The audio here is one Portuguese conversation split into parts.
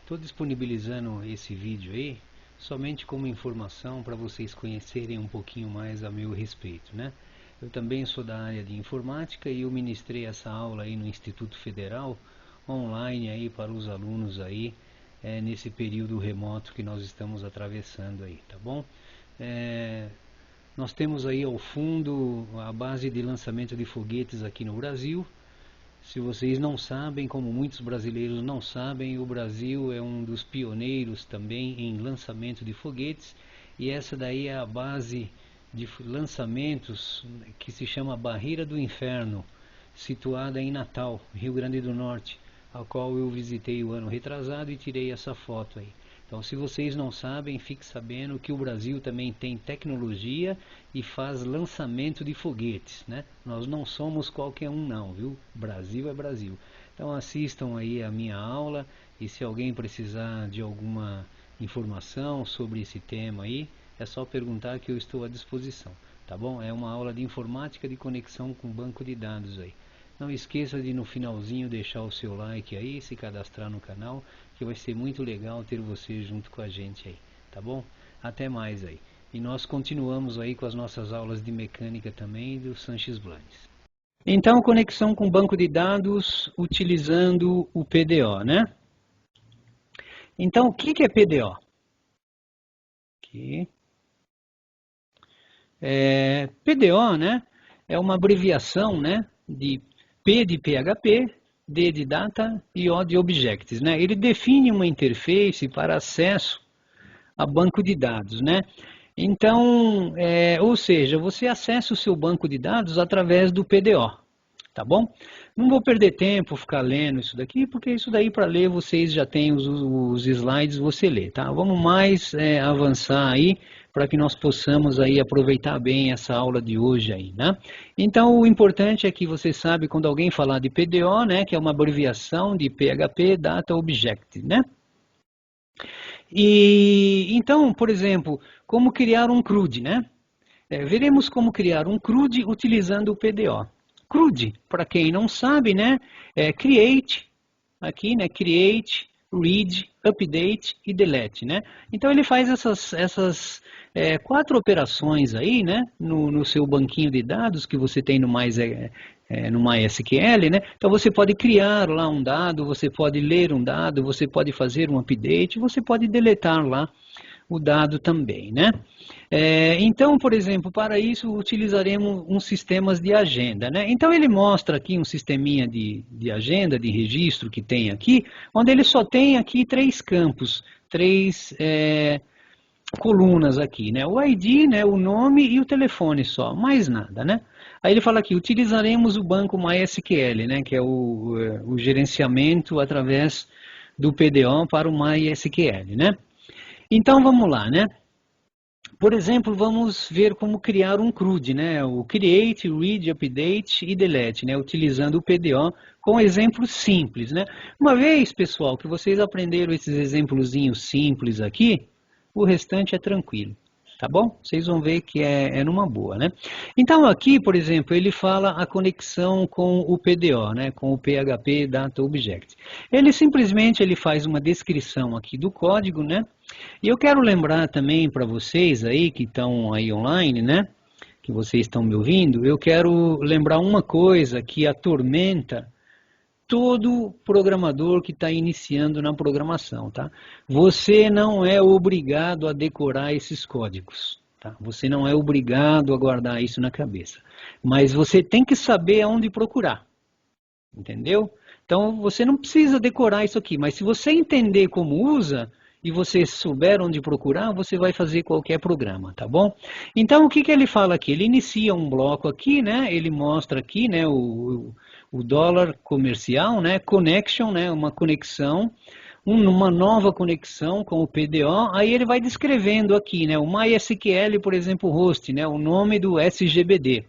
Estou disponibilizando esse vídeo aí somente como informação para vocês conhecerem um pouquinho mais a meu respeito, né? Eu também sou da área de informática e eu ministrei essa aula aí no Instituto Federal online aí para os alunos aí nesse período remoto que nós estamos atravessando aí, tá bom? Nós temos aí ao fundo a base de lançamento de foguetes aqui no Brasil. Se vocês não sabem, como muitos brasileiros não sabem, o Brasil é um dos pioneiros também em lançamento de foguetes, e essa daí é a base de lançamentos que se chama Barreira do Inferno, situada em Natal, Rio Grande do Norte, a qual eu visitei o ano retrasado e tirei essa foto aí. Então, se vocês não sabem, fique sabendo que o Brasil também tem tecnologia e faz lançamento de foguetes, né? Nós não somos qualquer um não, viu? Brasil é Brasil. Então assistam aí a minha aula e se alguém precisar de alguma informação sobre esse tema aí, é só perguntar que eu estou à disposição, tá bom? É uma aula de informática de conexão com banco de dados aí. Não esqueça de no finalzinho deixar o seu like aí, se cadastrar no canal, que vai ser muito legal ter você junto com a gente aí, tá bom? Até mais aí. E nós continuamos aí com as nossas aulas de mecânica também do Sanches Blanes. Então, conexão com banco de dados utilizando o PDO, né? Então, o que é PDO? Aqui. PDO, né, é uma abreviação, né, de P de PHP, D de Data e O de Objects, né? Ele define uma interface para acesso a banco de dados, né? Então, ou seja, você acessa o seu banco de dados através do PDO, tá bom? Não vou perder tempo ficar lendo isso daqui, porque isso daí para ler vocês já têm os slides, você lê, tá? Vamos mais avançar aí para que nós possamos aí aproveitar bem essa aula de hoje aí, né? Então o importante é que você sabe quando alguém falar de PDO, né, que é uma abreviação de PHP Data Object, né? E então, por exemplo, como criar um CRUD, né? Veremos como criar um CRUD utilizando o PDO. CRUD, para quem não sabe, né, é create, aqui, né, create, read, update e delete, né? Então ele faz essas 4 operações aí, né, no seu banquinho de dados que você tem no MySQL, né? Então você pode criar lá um dado, você pode ler um dado, você pode fazer um update, você pode deletar lá o dado também, né? Então, por exemplo, para isso utilizaremos uns sistemas de agenda, né? Então ele mostra aqui um sisteminha de agenda, de registro que tem aqui, onde ele só tem aqui 3 campos, 3 colunas aqui, né? O ID, né, o nome e o telefone só, mais nada, né? Aí ele fala aqui, utilizaremos o banco MySQL, né, que é o gerenciamento através do PDO para o MySQL, né? Então vamos lá, né? Por exemplo, vamos ver como criar um CRUD, né? O Create, Read, Update e Delete, né? Utilizando o PDO com exemplos simples, né? Uma vez, pessoal, que vocês aprenderam esses exemplozinhos simples aqui, o restante é tranquilo, tá bom? Vocês vão ver que é numa boa, né? Então aqui, por exemplo, ele fala a conexão com o PDO, né? Com o PHP Data Object. Ele simplesmente faz uma descrição aqui do código, né? E eu quero lembrar também para vocês aí que estão aí online, né? Que vocês estão me ouvindo, eu quero lembrar uma coisa que atormenta todo programador que está iniciando na programação, tá? Você não é obrigado a decorar esses códigos, tá? Você não é obrigado a guardar isso na cabeça. Mas você tem que saber aonde procurar, entendeu? Então você não precisa decorar isso aqui, mas se você entender como usa e você souber onde procurar, você vai fazer qualquer programa, tá bom? Então o que ele fala aqui? Ele inicia um bloco aqui, né? Ele mostra aqui, né, o dólar comercial, né, connection, né, uma conexão, uma nova conexão com o PDO, aí ele vai descrevendo aqui, né, o MySQL, por exemplo, host, né, o nome do SGBD,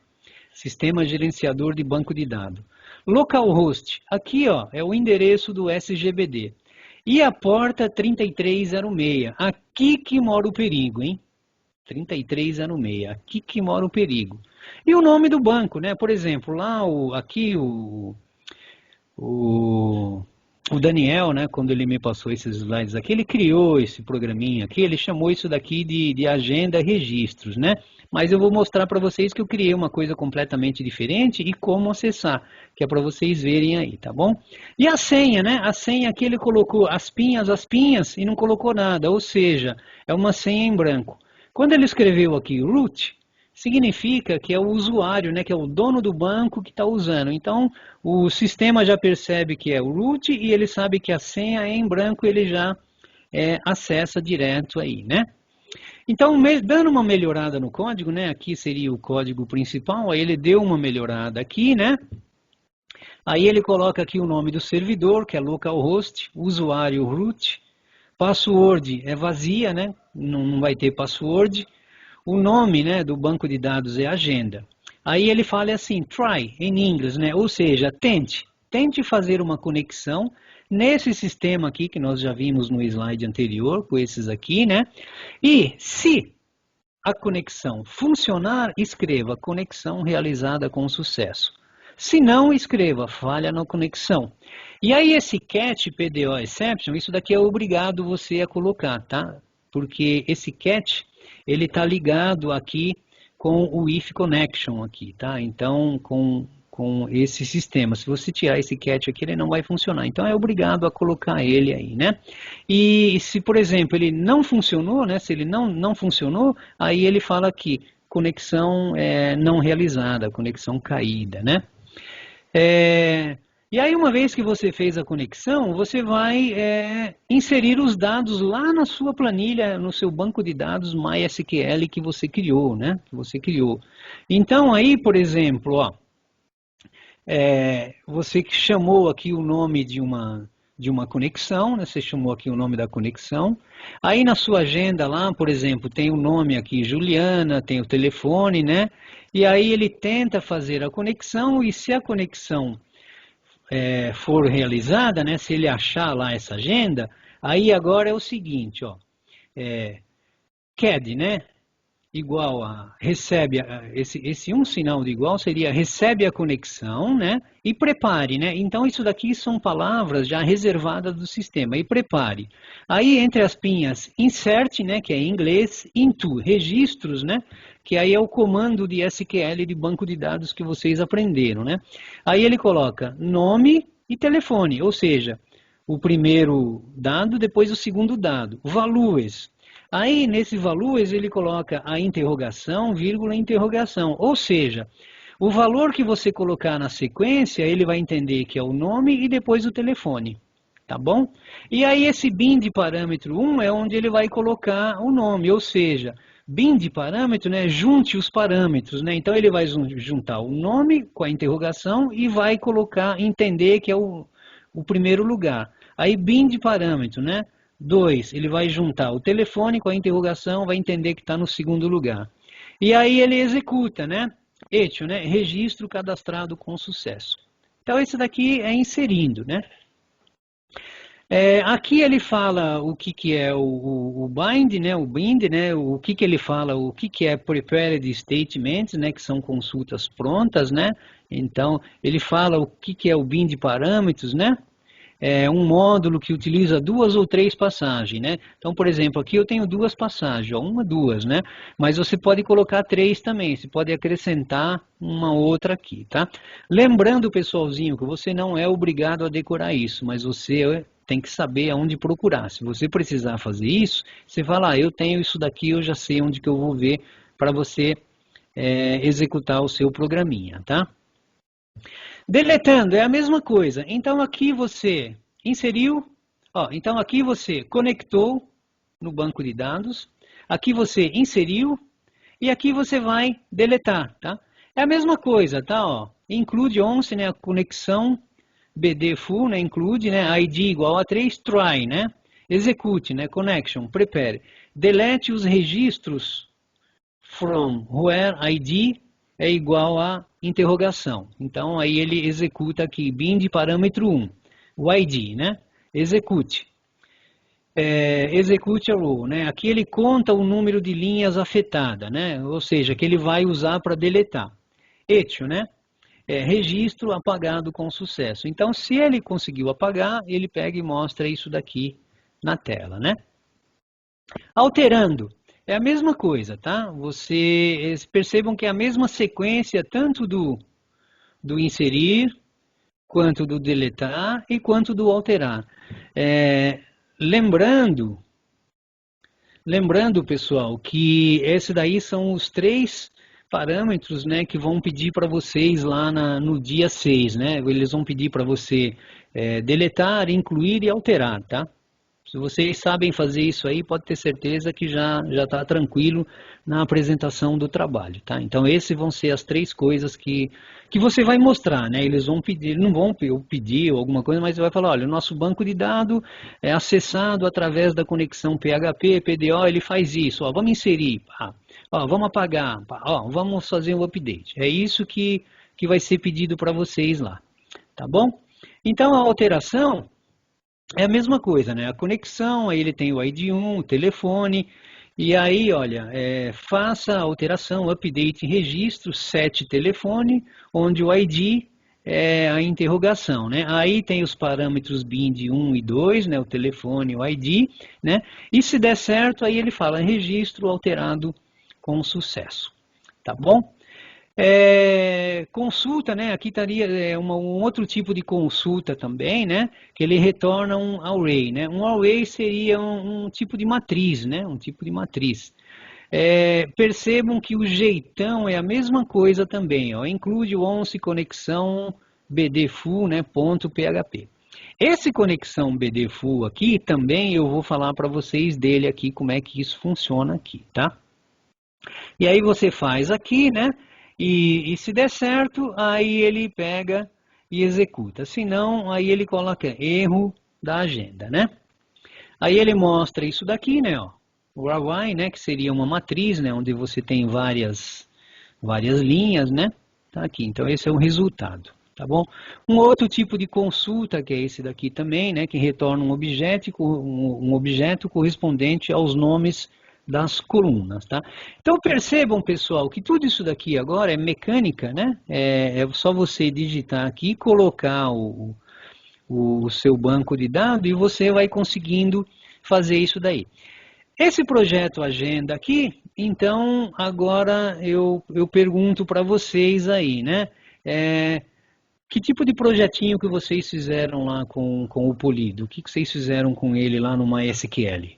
Sistema Gerenciador de Banco de Dados. Localhost, aqui ó, é o endereço do SGBD. E a porta 3306, aqui que mora o perigo, hein? 3306, aqui que mora o perigo. E o nome do banco, né? Por exemplo, lá aqui o Daniel, né, quando ele me passou esses slides aqui, ele criou esse programinha aqui, ele chamou isso daqui de agenda registros, né? Mas eu vou mostrar para vocês que eu criei uma coisa completamente diferente e como acessar, que é para vocês verem aí, tá bom? E a senha, né? A senha aqui ele colocou as pinhas e não colocou nada, ou seja, é uma senha em branco. Quando ele escreveu aqui root, significa que é o usuário, né, que é o dono do banco que está usando. Então, o sistema já percebe que é o root e ele sabe que a senha é em branco, ele já acessa direto aí, né? Então, dando uma melhorada no código, né, aqui seria o código principal, aí ele deu uma melhorada aqui, né? Aí ele coloca aqui o nome do servidor, que é localhost, usuário root, password é vazia, né? Não vai ter password. O nome, né, do banco de dados é agenda. Aí ele fala assim, try, em inglês, né? Ou seja, tente fazer uma conexão nesse sistema aqui, que nós já vimos no slide anterior, com esses aqui, né? E se a conexão funcionar, escreva conexão realizada com sucesso. Se não, escreva falha na conexão. E aí esse catch PDO exception, isso daqui é obrigado você a colocar, tá? Porque esse catch ele está ligado aqui com o if connection aqui, tá? Então, com esse sistema, se você tirar esse catch aqui, ele não vai funcionar. Então, é obrigado a colocar ele aí, né? E se, por exemplo, ele não funcionou, né? Se ele não funcionou, aí ele fala aqui, conexão não realizada, conexão caída, né? E aí, uma vez que você fez a conexão, você vai inserir os dados lá na sua planilha, no seu banco de dados MySQL que você criou, né? Então, aí, por exemplo, ó, você chamou aqui o nome de uma conexão, né? Você chamou aqui o nome da conexão. Aí, na sua agenda lá, por exemplo, tem o nome aqui, Juliana, tem o telefone, né? E aí, ele tenta fazer a conexão e se a conexão for realizada, né, se ele achar lá essa agenda, aí agora é o seguinte, ó, CAD, né, igual a, recebe, esse um sinal de igual seria recebe a conexão, né, e prepare, né, então isso daqui são palavras já reservadas do sistema, e prepare. Aí entre as pinhas, insert, né, que é em inglês, into, registros, né, que aí é o comando de SQL de banco de dados que vocês aprenderam, né. Aí ele coloca nome e telefone, ou seja, o primeiro dado, depois o segundo dado, values. Aí, nesse values, ele coloca a interrogação, vírgula, interrogação. Ou seja, o valor que você colocar na sequência, ele vai entender que é o nome e depois o telefone. Tá bom? E aí, esse bin de parâmetro 1 é onde ele vai colocar o nome. Ou seja, bin de parâmetro, né, junte os parâmetros. Né? Então, ele vai juntar o nome com a interrogação e vai colocar, entender que é o primeiro lugar. Aí, bin de parâmetro, né? 2, ele vai juntar o telefone com a interrogação, vai entender que está no segundo lugar. E aí ele executa, né? Echo, né? Registro cadastrado com sucesso. Então, esse daqui é inserindo, né? Aqui ele fala o que é o bind, né? O bind, né? O que ele fala, o que é prepared statements, né? Que são consultas prontas, né? Então, ele fala o que é o bind parâmetros, né? Um módulo que utiliza 2 ou 3 passagens, né? Então, por exemplo, aqui eu tenho 2 passagens, ó, 1, 2, né? Mas você pode colocar 3 também, você pode acrescentar uma outra aqui, tá? Lembrando, pessoalzinho, que você não é obrigado a decorar isso, mas você tem que saber aonde procurar. Se você precisar fazer isso, você fala, eu tenho isso daqui, eu já sei onde que eu vou ver para você executar o seu programinha, tá? Deletando é a mesma coisa. Então aqui você inseriu, então aqui você conectou no banco de dados, aqui você inseriu e aqui você vai deletar, tá? É a mesma coisa, tá? Include once, né, a conexão BD full, né, include, né, ID igual a 3, try, né? Execute, né, connection, prepare. Delete os registros from where ID é igual a interrogação. Então, aí ele executa aqui, bin de parâmetro 1, o ID, né? Execute. Execute a row, né? Aqui ele conta o número de linhas afetadas, né? Ou seja, que ele vai usar para deletar. Echo, né? registro apagado com sucesso. Então, se ele conseguiu apagar, ele pega e mostra isso daqui na tela, né? Alterando, é a mesma coisa, tá? Vocês percebam que é a mesma sequência, tanto do inserir, quanto do deletar e quanto do alterar. Lembrando, pessoal, que esses daí são os 3 parâmetros, né, que vão pedir para vocês lá no dia 6, né? Eles vão pedir para você deletar, incluir e alterar, tá? Se vocês sabem fazer isso aí, pode ter certeza que já está tranquilo na apresentação do trabalho, tá? Então, esses vão ser as 3 coisas que você vai mostrar, né? Eles vão pedir, não vão pedir ou alguma coisa, mas você vai falar, olha, o nosso banco de dados é acessado através da conexão PHP, PDO, ele faz isso, ó, vamos inserir, ó, vamos apagar, ó, vamos fazer um update. É isso que vai ser pedido para vocês lá, tá bom? Então, a alteração é a mesma coisa, né? A conexão, aí ele tem o ID1, o telefone, e aí, olha, faça a alteração, update registro, set telefone, onde o ID é a interrogação, né? Aí tem os parâmetros BIND 1 e 2, né? O telefone, o ID, né? E se der certo, aí ele fala registro alterado com sucesso, tá bom? Consulta, né? Aqui estaria um outro tipo de consulta também, né? Que ele retorna um array, né? Um array seria um tipo de matriz, né? Um tipo de matriz. Percebam que o jeitão é a mesma coisa também, ó. Include o once conexão bdfull, né? .php. Esse conexão bdfull aqui também eu vou falar para vocês dele aqui como é que isso funciona aqui, tá? E aí você faz aqui, né? E se der certo, aí ele pega e executa. Se não, aí ele coloca erro da agenda, né? Aí ele mostra isso daqui, né? Ó, o array, né? Que seria uma matriz, né? Onde você tem várias linhas, né? Tá aqui. Então esse é o resultado, tá bom? Um outro tipo de consulta que é esse daqui também, né? Que retorna um objeto correspondente aos nomes das colunas, tá? Então percebam, pessoal, que tudo isso daqui agora é mecânica, né? É só você digitar aqui, colocar o seu banco de dados e você vai conseguindo fazer isso daí. Esse projeto Agenda aqui, então agora eu pergunto para vocês aí, né? Que tipo de projetinho que vocês fizeram lá com o Polido? O que vocês fizeram com ele lá no MySQL?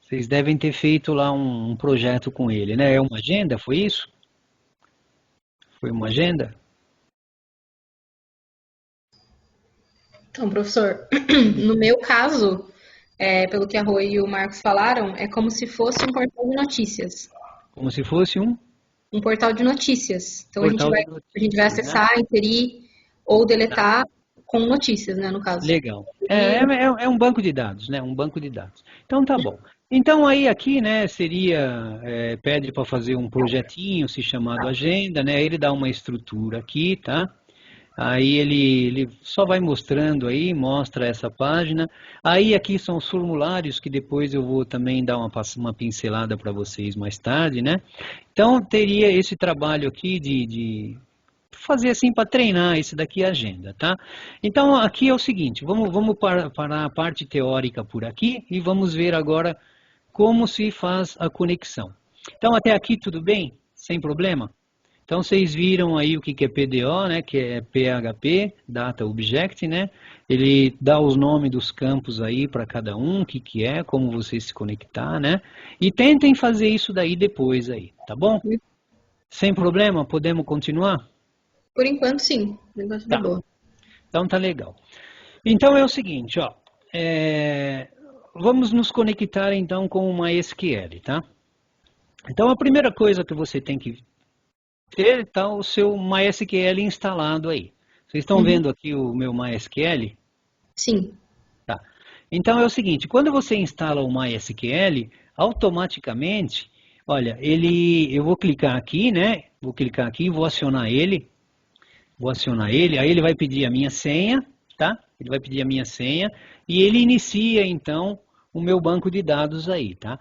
Vocês devem ter feito lá um projeto com ele, né? É uma agenda, foi isso? Foi uma agenda? Então, professor, no meu caso, pelo que a Rô e o Marcos falaram, é como se fosse um portal de notícias. Como se fosse um Um portal de notícias. Então, portal de a gente vai notícias, né? acessar, inserir ou Tá, deletar com notícias, né, no caso. legal. É um banco de dados, né? Um banco de dados. Então tá bom. Então aí aqui, né, seria, pede para fazer um projetinho, se chamado agenda, né? Ele dá uma estrutura aqui, tá? Aí ele só vai mostrando aí, mostra essa página. Aí aqui são os formulários que depois eu vou também dar uma pincelada para vocês mais tarde, né? Então teria esse trabalho aqui de fazer assim para treinar esse daqui a agenda, tá? Então aqui é o seguinte, vamos parar a parte teórica por aqui e vamos ver agora como se faz a conexão. Então até aqui tudo bem? Sem problema? Então vocês viram aí o que é PDO, né, que é PHP, Data Object, né? Ele dá os nomes dos campos aí para cada um, o que é, como você se conectar, né? E tentem fazer isso daí depois aí, tá bom? Sem problema, podemos continuar? Por enquanto, sim. Por enquanto, tá Tá, boa. então tá legal. Então é o seguinte, ó, vamos nos conectar então com o MySQL, tá? Então a primeira coisa que você tem que ter está o seu MySQL instalado aí. Vocês estão Uhum. vendo aqui o meu MySQL? Sim. Tá. Então é o seguinte, quando você instala o MySQL, automaticamente, olha, eu vou clicar aqui, né? Vou clicar aqui, vou acionar ele, aí ele vai pedir a minha senha, tá? Ele vai pedir a minha senha e ele inicia então o meu banco de dados aí, tá?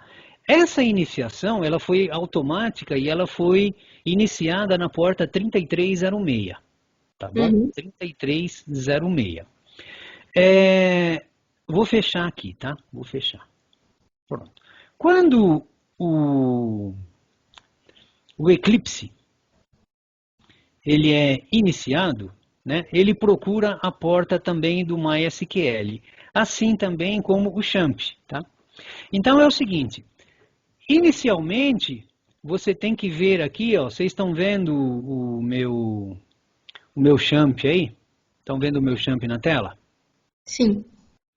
essa iniciação, ela foi automática e ela foi iniciada na porta 3306, tá bom? Uhum. 3306. Vou fechar aqui, tá? Vou fechar. Pronto. Quando o Eclipse ele é iniciado, né, ele procura a porta também do MySQL, assim também como o XAMPP, tá? Então é o seguinte, inicialmente você tem que ver aqui, ó, vocês estão vendo o meu XAMPP aí? Estão vendo o meu XAMPP na tela? Sim.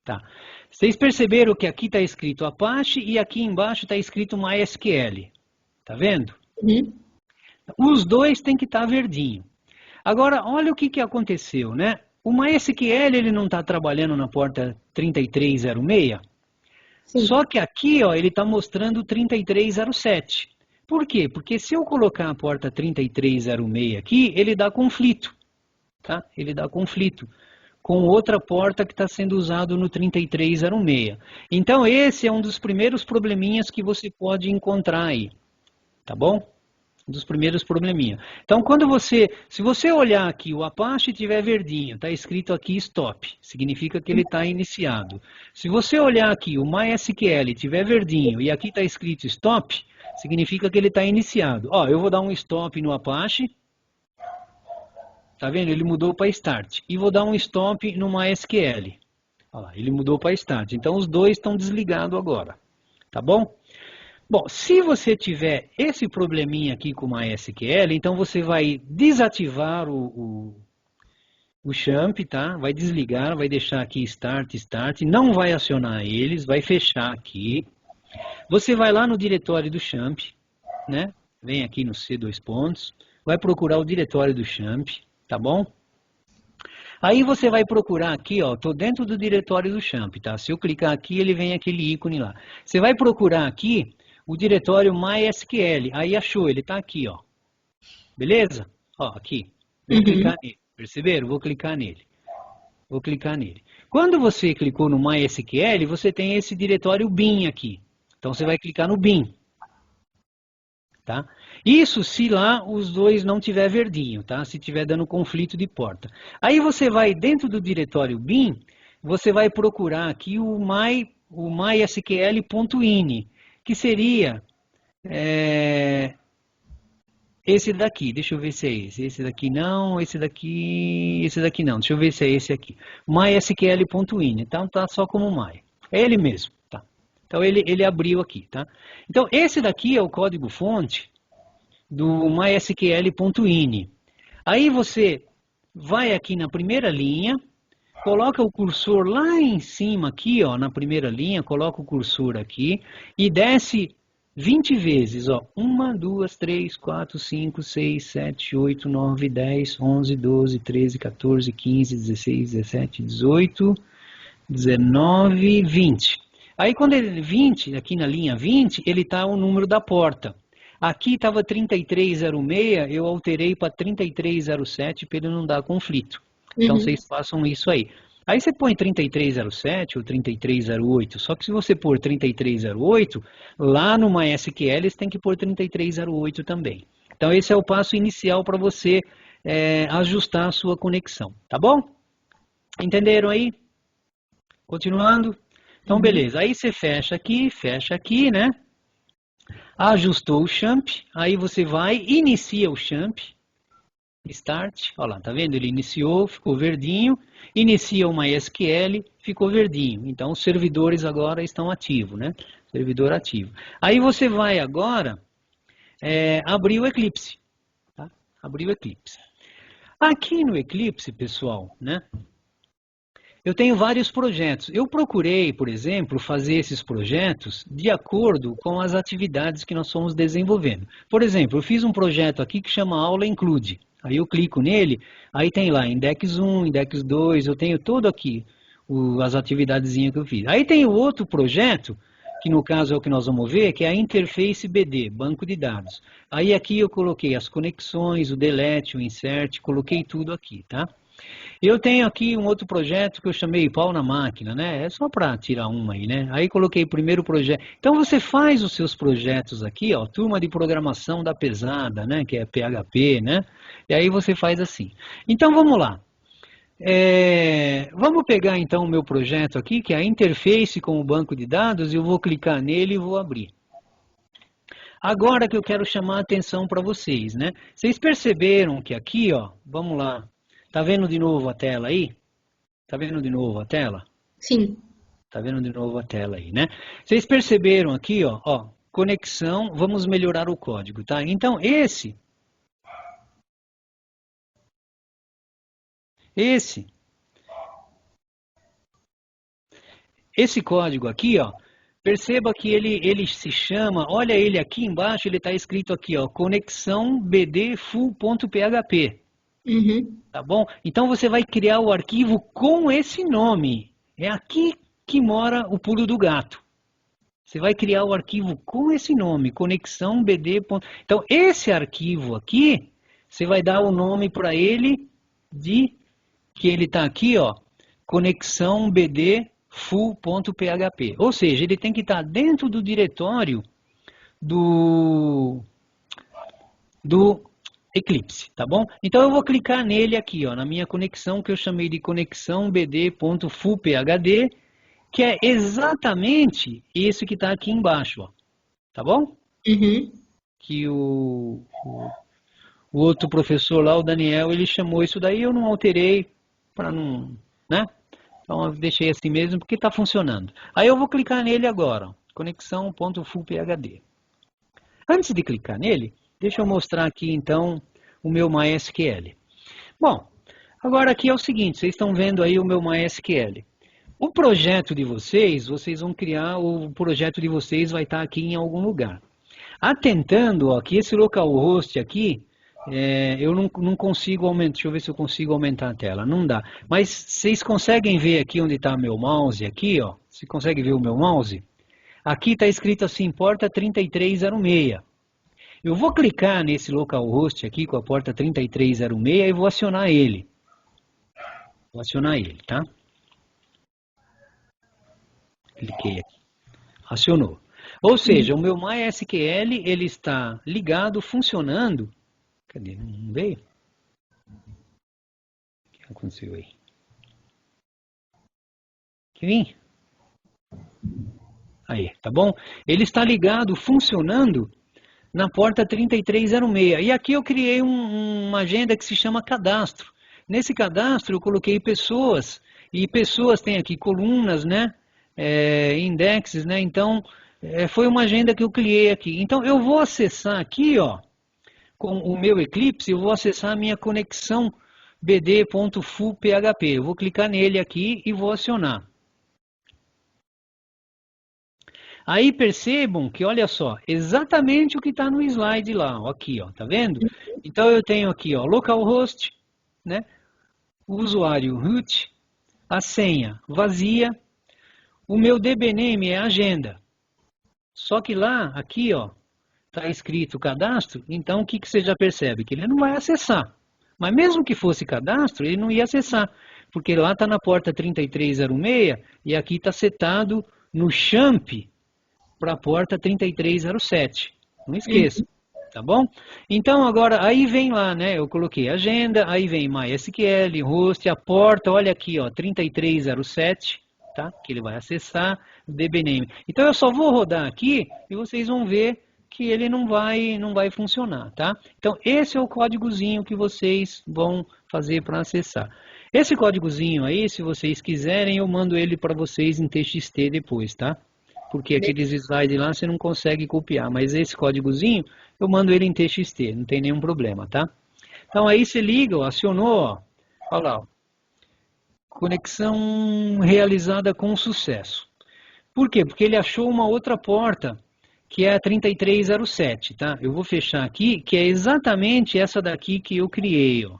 Tá. Vocês perceberam que aqui está escrito Apache e aqui embaixo está escrito MySQL. Tá vendo? Uhum. Os dois têm que estar verdinho. Agora, olha o que aconteceu, né? O MySQL ele não está trabalhando na porta 3306, Sim. só que aqui ó, ele está mostrando 3307. Por quê? Porque se eu colocar a porta 3306 aqui, ele dá conflito. Tá? Ele dá conflito com outra porta que está sendo usado no 3306. Então esse é um dos primeiros probleminhas que você pode encontrar aí. Tá bom? Um dos primeiros probleminhas. Então, se você olhar aqui, o Apache tiver verdinho, está escrito aqui stop, significa que ele está iniciado. Se você olhar aqui, o MySQL tiver verdinho e aqui está escrito stop, significa que ele está iniciado. Ó, eu vou dar um stop no Apache, tá vendo? Ele mudou para start. E vou dar um stop no MySQL. Olha lá, ele mudou para start. Então, os dois estão desligados agora, tá bom? Bom, se você tiver esse probleminha aqui com o MySQL, então você vai desativar o XAMPP, tá? Vai desligar, vai deixar aqui Start, Start, não vai acionar eles, vai fechar aqui. Você vai lá no diretório do XAMPP, né? Vem aqui no C2 pontos, vai procurar o diretório do XAMPP, tá bom? Aí você vai procurar aqui, ó, tô dentro do diretório do XAMPP, tá? Se eu clicar aqui, ele vem aquele ícone lá. Você vai procurar aqui o diretório MySQL. Aí achou, ele está aqui, ó. Beleza? Ó, aqui. Vou clicar nele. Perceberam? Vou clicar nele. Vou clicar nele. Quando você clicou no MySQL, você tem esse diretório bin aqui. Então você vai clicar no bin. Tá? Isso se lá os dois não tiver verdinho, tá? Se tiver dando conflito de porta. Aí você vai dentro do diretório bin, você vai procurar aqui o mysql.ini, que seria esse daqui. Deixa eu ver se é esse. Esse daqui não, esse daqui não. Deixa eu ver se é esse aqui. mysql.ini. Então tá só como my. É ele mesmo, tá? Então ele abriu aqui, tá? Então esse daqui é o código fonte do mysql.ini. Aí você vai aqui na primeira linha, coloca o cursor lá em cima aqui, ó, na primeira linha, coloca o cursor aqui e desce 20 vezes, ó. 1, 2, 3, 4, 5, 6, 7, 8, 9, 10, 11, 12, 13, 14, 15, 16, 17, 18, 19, 20. Aí quando ele 20, aqui na linha 20, ele está o número da porta. Aqui estava 3306, eu alterei para 3307 para ele não dar conflito. Então vocês façam isso aí. Aí você põe 3307 ou 3308, só que se você pôr 3308, lá no MySQL você tem que pôr 3308 também. Então esse é o passo inicial para você ajustar a sua conexão, tá bom? Entenderam aí? Continuando? Então beleza, aí você fecha aqui, né? Ajustou o XAMPP, aí você vai, inicia o XAMPP, Start, olha lá, tá vendo? Ele iniciou, ficou verdinho, inicia o MySQL, ficou verdinho. Então os servidores agora estão ativos, né? Servidor ativo. Aí você vai agora abrir o Eclipse, tá? Abrir o Eclipse. Aqui no Eclipse, pessoal, né? Eu tenho vários projetos. Eu procurei, por exemplo, fazer esses projetos de acordo com as atividades que nós fomos desenvolvendo. Por exemplo, eu fiz um projeto aqui que chama Aula Include. Aí eu clico nele, aí tem lá Index 1, Index 2, eu tenho todo aqui as atividadezinhas que eu fiz. Aí tem o outro projeto, que no caso é o que nós vamos ver, que é a Interface BD, banco de dados. Aí aqui eu coloquei as conexões, o delete, o insert, coloquei tudo aqui, tá? Eu tenho aqui um outro projeto que eu chamei pau na máquina, né? É só para tirar uma aí, né? Aí coloquei o primeiro projeto. Então você faz os seus projetos aqui, ó, turma de programação da pesada, né? Que é PHP, né? E aí você faz assim. Então vamos lá. Vamos pegar então o meu projeto aqui, que é a interface com o banco de dados, e eu vou clicar nele e vou abrir. Agora que eu quero chamar a atenção para vocês, né? Vocês perceberam que aqui, ó, vamos lá. Tá vendo de novo a tela aí? Tá vendo de novo a tela? Sim. Tá vendo de novo a tela aí, né? Vocês perceberam aqui, ó, conexão, vamos melhorar o código, tá? Então, esse código aqui, ó, perceba que ele se chama, olha ele aqui embaixo, ele está escrito aqui, ó, conexão bd full.php. Uhum. Tá bom? Então você vai criar o arquivo com esse nome. É aqui que mora o pulo do gato. Você vai criar o arquivo com esse nome, conexão bd. Então esse arquivo aqui, você vai dar o nome para ele de que ele está aqui, ó, conexão bd full.php. Ou seja, ele tem que estar dentro do diretório do Eclipse, tá bom? Então eu vou clicar nele aqui, ó, na minha conexão que eu chamei de conexão bd.fullphd, que é exatamente esse que está aqui embaixo, ó, tá bom? Uhum. Que o outro professor lá, o Daniel, ele chamou isso daí, eu não alterei para não, né? Então eu deixei assim mesmo porque está funcionando. Aí eu vou clicar nele agora, ó, conexão.fullphd. Antes de clicar nele, deixa eu mostrar aqui então o meu MySQL. Bom, agora aqui é o seguinte, vocês estão vendo aí o meu MySQL. O projeto de vocês vão criar, o projeto de vocês vai estar aqui em algum lugar. Atentando, ó, que esse localhost aqui, eu não consigo aumentar, deixa eu ver se eu consigo aumentar a tela, não dá. Mas vocês conseguem ver aqui onde está meu mouse, aqui, ó, você consegue ver o meu mouse? Aqui está escrito assim, porta 3306. Eu vou clicar nesse localhost aqui com a porta 3306 e vou acionar ele. Vou acionar ele, tá? Cliquei aqui. Acionou. Ou seja, o meu MySQL ele está ligado, funcionando. Cadê? Não veio? O que aconteceu aí? Que vim? Aí, tá bom? Ele está ligado, funcionando na porta 3306. E aqui eu criei uma agenda que se chama cadastro. Nesse cadastro eu coloquei pessoas, e pessoas têm aqui colunas, né? Indexes, né? Então, foi uma agenda que eu criei aqui. Então, eu vou acessar aqui, ó, com o meu Eclipse, eu vou acessar a minha conexão bd.fullphp. Eu vou clicar nele aqui e vou acionar. Aí percebam que, olha só, exatamente o que está no slide lá, ó, aqui, ó, tá vendo? Então eu tenho aqui, ó, localhost, né? O usuário root, a senha vazia, o meu dbname é agenda. Só que lá, aqui, ó, está escrito cadastro, então o que você já percebe? Que ele não vai acessar. Mas mesmo que fosse cadastro, ele não ia acessar, porque lá está na porta 3306 e aqui está setado no champ para a porta 3307. Não esqueça, tá bom? Então agora, aí vem lá, né? Eu coloquei agenda, aí vem MySQL, host, a porta, olha aqui, ó, 3307, tá? Que ele vai acessar, dbname. Então eu só vou rodar aqui e vocês vão ver que ele não vai funcionar, tá? Então esse é o códigozinho que vocês vão fazer para acessar. Esse códigozinho aí, se vocês quiserem, eu mando ele para vocês em TXT depois, tá? Porque aqueles slides lá você não consegue copiar, mas esse códigozinho eu mando ele em TXT, não tem nenhum problema, tá? Então aí você liga, ó, acionou, ó, olha lá, ó, conexão realizada com sucesso. Por quê? Porque ele achou uma outra porta, que é a 3307, tá? Eu vou fechar aqui, que é exatamente essa daqui que eu criei, ó.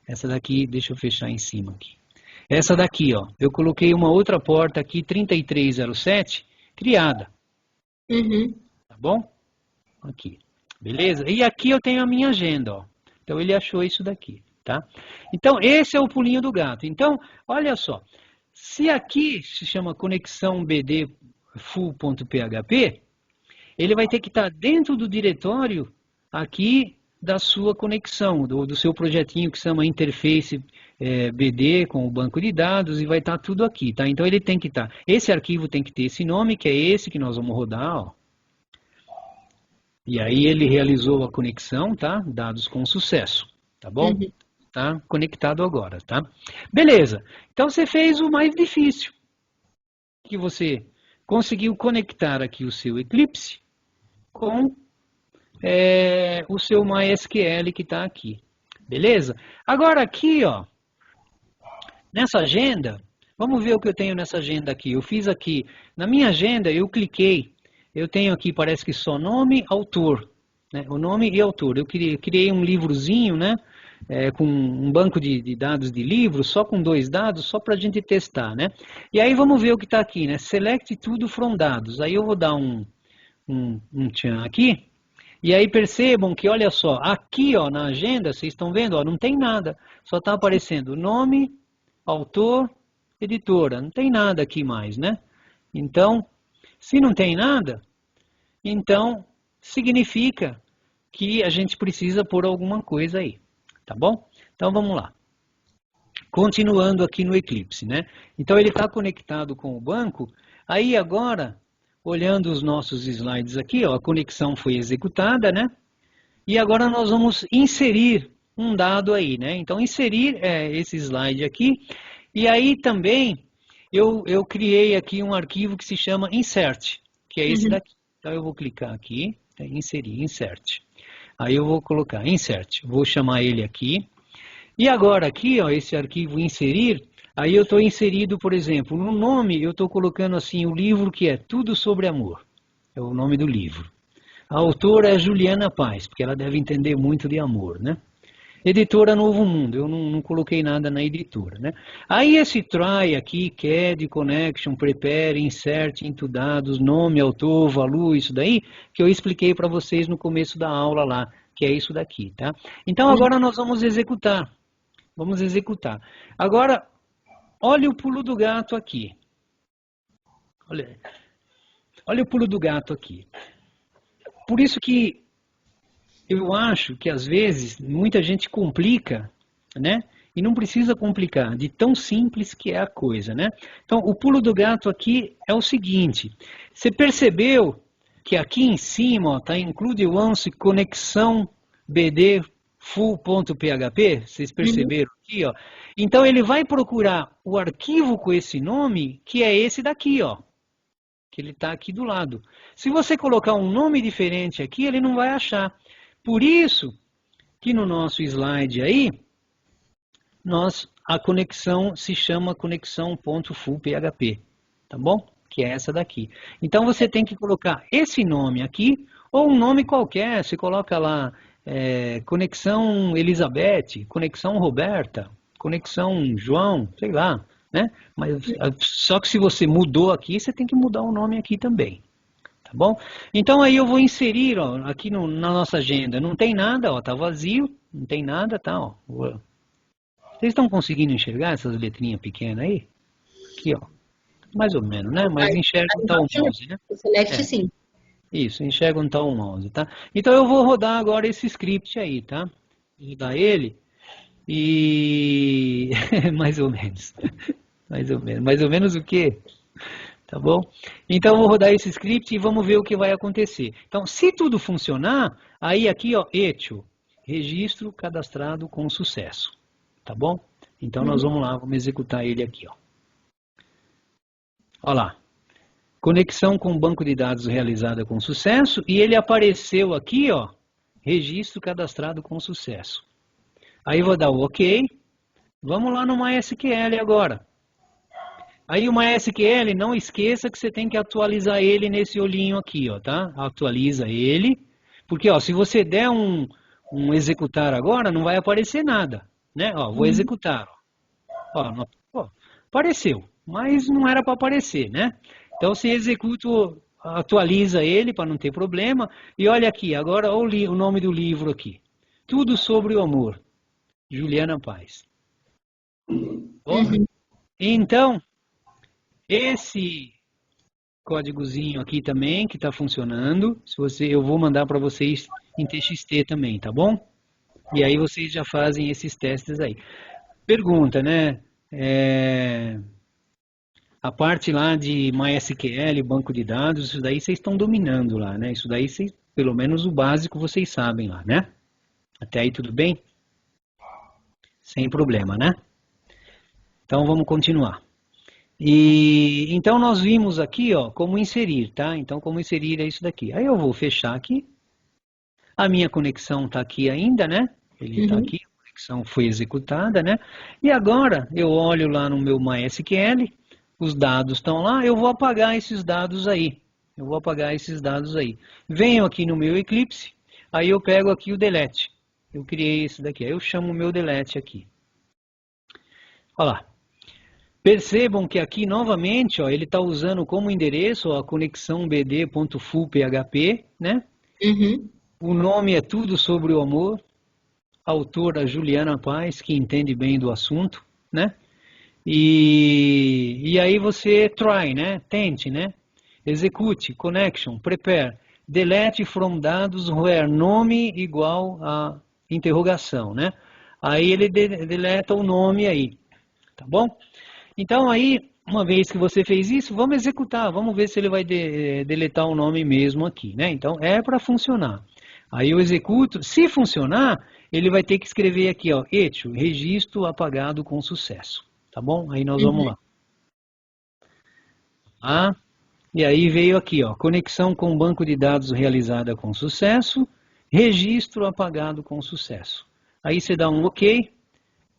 Essa daqui, deixa eu fechar em cima aqui. Essa daqui, ó, eu coloquei uma outra porta aqui, 3307, criada. Uhum. Tá bom? Aqui. Beleza? E aqui eu tenho a minha agenda, ó. Então ele achou isso daqui. tá? Então, esse é o pulinho do gato. Então, olha só, se aqui se chama conexão BD full.php, ele vai ter que estar dentro do diretório aqui da sua conexão, do seu projetinho que se chama interface BD com o banco de dados, e vai estar tudo aqui, tá? Então ele tem que estar, esse arquivo tem que ter esse nome, que é esse que nós vamos rodar, ó. E aí ele realizou a conexão, tá? Dados com sucesso, tá bom? Uhum. Tá conectado agora, tá? Beleza. Então você fez o mais difícil, que você conseguiu conectar aqui o seu Eclipse com o seu MySQL que está aqui. Beleza? Agora aqui, ó, nessa agenda, vamos ver o que eu tenho nessa agenda aqui. Eu fiz aqui, na minha agenda, eu cliquei, eu tenho aqui, parece que só nome, autor, né? O nome e autor. Eu criei um livrozinho, né? Com um banco de dados de livros, só com 2 dados, só para a gente testar, né? E aí vamos ver o que está aqui, né? Select tudo from dados. Aí eu vou dar um tchan aqui. E aí percebam que, olha só, aqui ó, na agenda, vocês estão vendo, ó, não tem nada. Só está aparecendo nome, autor, editora. Não tem nada aqui mais, né? Então, se não tem nada, então significa que a gente precisa pôr alguma coisa aí. Tá bom? Então vamos lá. Continuando aqui no Eclipse, né? Então ele está conectado com o banco. Aí agora, olhando os nossos slides aqui, ó, a conexão foi executada, né? E agora nós vamos inserir um dado aí, né? Então inserir esse slide aqui. E aí também eu criei aqui um arquivo que se chama insert, que é esse daqui. Então eu vou clicar aqui, inserir, insert. Aí eu vou colocar insert, vou chamar ele aqui. E agora aqui, ó, esse arquivo inserir, aí eu estou inserido, por exemplo, no nome eu estou colocando assim o livro que é Tudo sobre Amor. É o nome do livro. A autora é Juliana Paz, porque ela deve entender muito de amor, né? Editora Novo Mundo, eu não coloquei nada na editora, né? Aí esse try aqui, CAD, connection, prepare, insert, into dados, nome, autor, valor, isso daí, que eu expliquei para vocês no começo da aula lá, que é isso daqui, tá? Então agora nós vamos executar. Vamos executar. Agora, olha o pulo do gato aqui. Olha o pulo do gato aqui. Por isso que eu acho que às vezes muita gente complica, né? E não precisa complicar, de tão simples que é a coisa, né? Então, o pulo do gato aqui é o seguinte. Você percebeu que aqui em cima está include once conexão BD full.php? Vocês perceberam aqui, ó? Então, ele vai procurar o arquivo com esse nome, que é esse daqui, ó. Que ele está aqui do lado. Se você colocar um nome diferente aqui, ele não vai achar. Por isso que no nosso slide aí, a conexão se chama conexão.full.php, tá bom? Que é essa daqui. Então você tem que colocar esse nome aqui, ou um nome qualquer, você coloca lá, conexão Elizabeth, conexão Roberta, conexão João, sei lá, né? Mas só que se você mudou aqui, você tem que mudar o nome aqui também. Tá bom? Então aí eu vou inserir, ó, aqui na nossa agenda, não tem nada, ó, tá vazio, não tem nada, tá, ó. Vocês estão conseguindo enxergar essas letrinhas pequenas aí? Aqui, ó. Mais ou menos, né? Mas enxergam tá o mouse, né? O select sim. Isso, enxergam tá o mouse, tá? Então eu vou rodar agora esse script aí, tá? Vou rodar ele e... mais ou menos. Mais ou menos. Mais ou menos o quê? Tá bom? Então, eu vou rodar esse script e vamos ver o que vai acontecer. Então, se tudo funcionar, aí aqui, ó, Etio, registro cadastrado com sucesso. Tá bom? Então, nós vamos lá, vamos executar ele aqui, ó. Olha lá. Conexão com o banco de dados realizada com sucesso e ele apareceu aqui, ó, registro cadastrado com sucesso. Aí, eu vou dar o OK. Vamos lá no MySQL agora. Aí o MySQL, não esqueça que você tem que atualizar ele nesse olhinho aqui, ó, tá? Atualiza ele, porque ó, se você der um executar agora, não vai aparecer nada, né? Ó, vou executar, ó, apareceu, mas não era para aparecer, né? Então você executa, atualiza ele para não ter problema, e olha aqui, agora olha o nome do livro aqui, Tudo sobre o Amor. Juliana Paz. Bom? Uhum. Então, esse códigozinho aqui também que está funcionando, eu vou mandar para vocês em TXT também, tá bom? E aí vocês já fazem esses testes aí. Pergunta, né? A parte lá de MySQL, banco de dados, isso daí vocês estão dominando lá, né? Isso daí, pelo menos o básico vocês sabem lá, né? Até aí tudo bem? Sem problema, né? Então vamos continuar. E então nós vimos aqui, ó, como inserir, tá? Então como inserir é isso daqui. Aí eu vou fechar aqui. A minha conexão está aqui ainda, né? Ele está Uhum. aqui, a conexão foi executada, né? E agora eu olho lá no meu MySQL, os dados estão lá, eu vou apagar esses dados aí. Eu vou apagar esses dados aí. Venho aqui no meu Eclipse, aí eu pego aqui o delete. Eu criei esse daqui, aí eu chamo o meu delete aqui. Olha lá. Percebam que aqui novamente, ó, ele está usando como endereço ó, a conexão bd.full.php, né? Uhum. O nome é Tudo sobre o Amor, autora Juliana Paz, que entende bem do assunto, né? E aí você try, né? Tente, né? Execute, connection, prepare, delete from dados where nome igual a interrogação, né? Aí ele deleta o nome aí, tá bom? Então aí, uma vez que você fez isso, vamos executar, vamos ver se ele vai deletar o nome mesmo aqui, né? Então é para funcionar. Aí eu executo, se funcionar, ele vai ter que escrever aqui, ó, Etio, registro apagado com sucesso, tá bom? Aí nós vamos Uhum. lá. Ah, e aí veio aqui, ó, conexão com banco de dados realizada com sucesso, registro apagado com sucesso. Aí você dá um OK,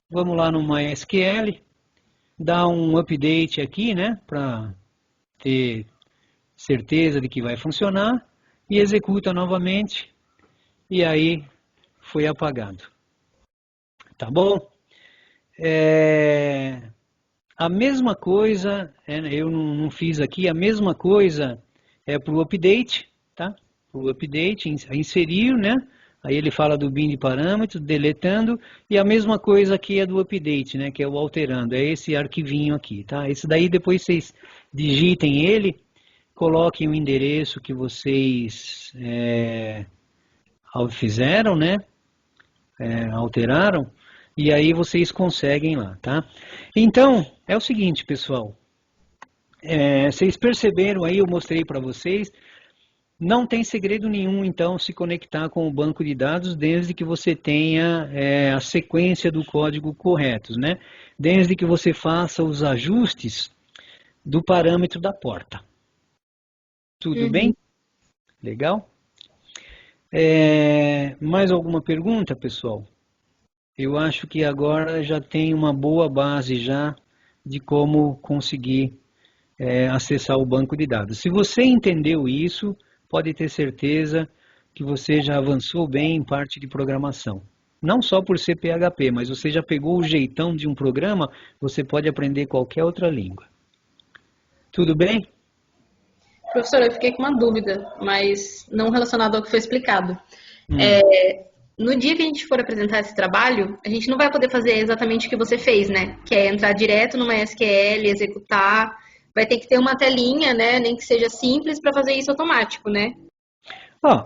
vamos lá no MySQL, dá um update aqui, né, para ter certeza de que vai funcionar, e executa novamente, e aí foi apagado. Tá bom? A mesma coisa, eu não fiz aqui, a mesma coisa é para o update, tá? Para o update, inserir, né? Aí ele fala do bin de parâmetros, deletando, e a mesma coisa aqui é do update, né? Que é o alterando, é esse arquivinho aqui, tá? Esse daí depois vocês digitem ele, coloquem o endereço que vocês fizeram, né? Alteraram, e aí vocês conseguem lá, tá? Então, é o seguinte, pessoal, vocês perceberam aí, eu mostrei para vocês, não tem segredo nenhum, então, se conectar com o banco de dados, desde que você tenha a sequência do código corretos, né? Desde que você faça os ajustes do parâmetro da porta. Tudo Uhum. bem? Legal? Mais alguma pergunta, pessoal? Eu acho que agora já tem uma boa base já de como conseguir acessar o banco de dados. Se você entendeu isso, pode ter certeza que você já avançou bem em parte de programação. Não só por ser PHP, mas você já pegou o jeitão de um programa, você pode aprender qualquer outra língua. Tudo bem? Professor, eu fiquei com uma dúvida, mas não relacionada ao que foi explicado. Hum. No dia que a gente for apresentar esse trabalho, a gente não vai poder fazer exatamente o que você fez, né? Que é entrar direto numa SQL, executar. Vai ter que ter uma telinha, né? Nem que seja simples, para fazer isso automático, né? Ó,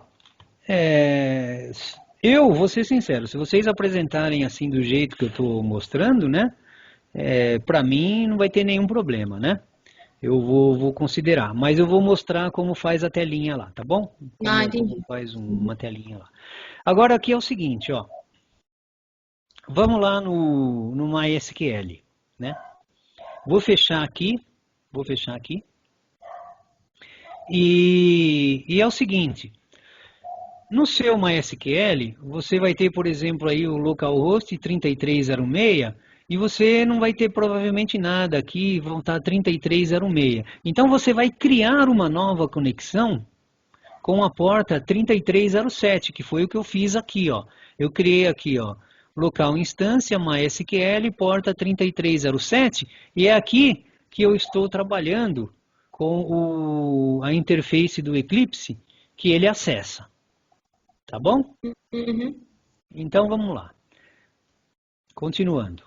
eu vou ser sincero, se vocês apresentarem assim do jeito que eu estou mostrando, né? Para mim não vai ter nenhum problema, né? Eu vou considerar, mas eu vou mostrar como faz a telinha lá, tá bom? Ah, Como entendi. faz uma telinha lá. Agora aqui é o seguinte, ó. Vamos lá no MySQL, né? Vou fechar aqui, vou fechar aqui. E é o seguinte, no seu MySQL, você vai ter, por exemplo, aí o localhost 3306 e você não vai ter provavelmente nada aqui, vão estar 3306. Então você vai criar uma nova conexão com a porta 3307, que foi o que eu fiz aqui, ó. Eu criei aqui, ó, local instância MySQL porta 3307 e é aqui que eu estou trabalhando com a interface do Eclipse que ele acessa. Tá bom? Uhum. Então vamos lá. Continuando.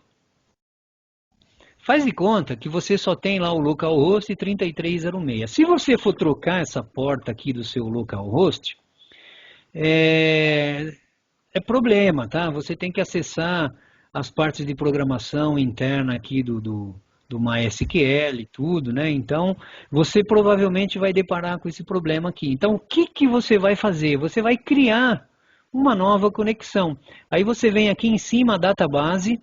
Faz de conta que você só tem lá o localhost 3306. Se você for trocar essa porta aqui do seu localhost, é problema, tá? Você tem que acessar as partes de programação interna aqui do MySQL e tudo, né? Então, você provavelmente vai deparar com esse problema aqui. Então, o que que você vai fazer? Você vai criar uma nova conexão. Aí você vem aqui em cima, database,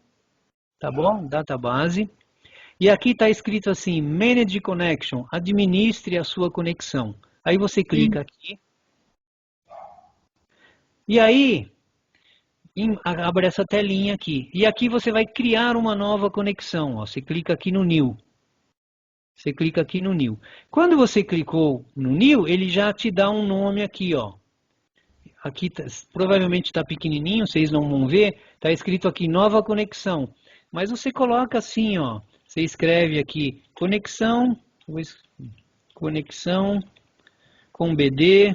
tá bom? Database. E aqui está escrito assim, Manage Connection, administre a sua conexão. Aí você clica aqui. E aí, abre essa telinha aqui. E aqui você vai criar uma nova conexão. Ó. Você clica aqui no New. Você clica aqui no New. Quando você clicou no New, ele já te dá um nome aqui, ó. Aqui provavelmente está pequenininho, vocês não vão ver. Está escrito aqui, nova conexão. Mas você coloca assim, ó. Você escreve aqui, conexão com BD,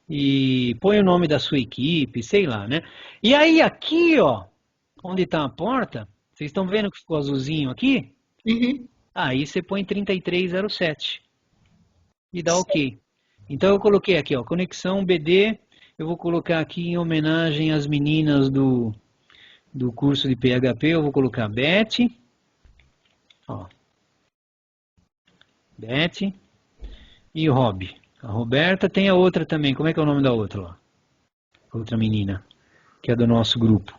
e põe o nome da sua equipe, sei lá, né? E aí aqui, ó, onde está a porta, vocês estão vendo que ficou azulzinho aqui? Uhum. Aí você põe 3307 e dá OK. Então eu coloquei aqui, ó, conexão BD, eu vou colocar aqui em homenagem às meninas do curso de PHP, eu vou colocar Beth. Ó. Beth e Rob. A Roberta tem a outra também. Como é que é o nome da outra lá? Outra menina, que é do nosso grupo.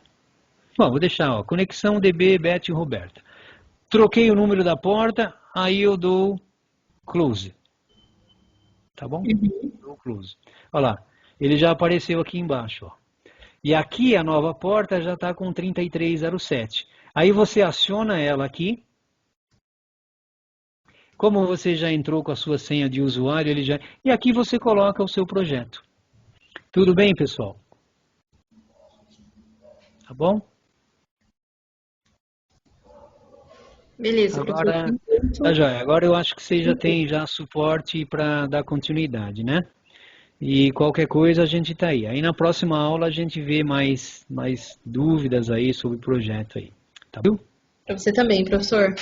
Bom, vou deixar, ó, conexão DB, Beth e Roberta. Troquei o número da porta, aí eu dou close. Tá bom? Dou close. Olha lá, ele já apareceu aqui embaixo, ó. E aqui a nova porta já está com 3307. Aí você aciona ela aqui. Como você já entrou com a sua senha de usuário, ele já... E aqui você coloca o seu projeto. Tudo bem, pessoal? Tá bom? Beleza. Agora, tá joia. Agora eu acho que você já tem já suporte para dar continuidade, né? E qualquer coisa a gente tá aí. Aí na próxima aula a gente vê mais dúvidas aí sobre o projeto aí. Tá bom? Para você também, professor.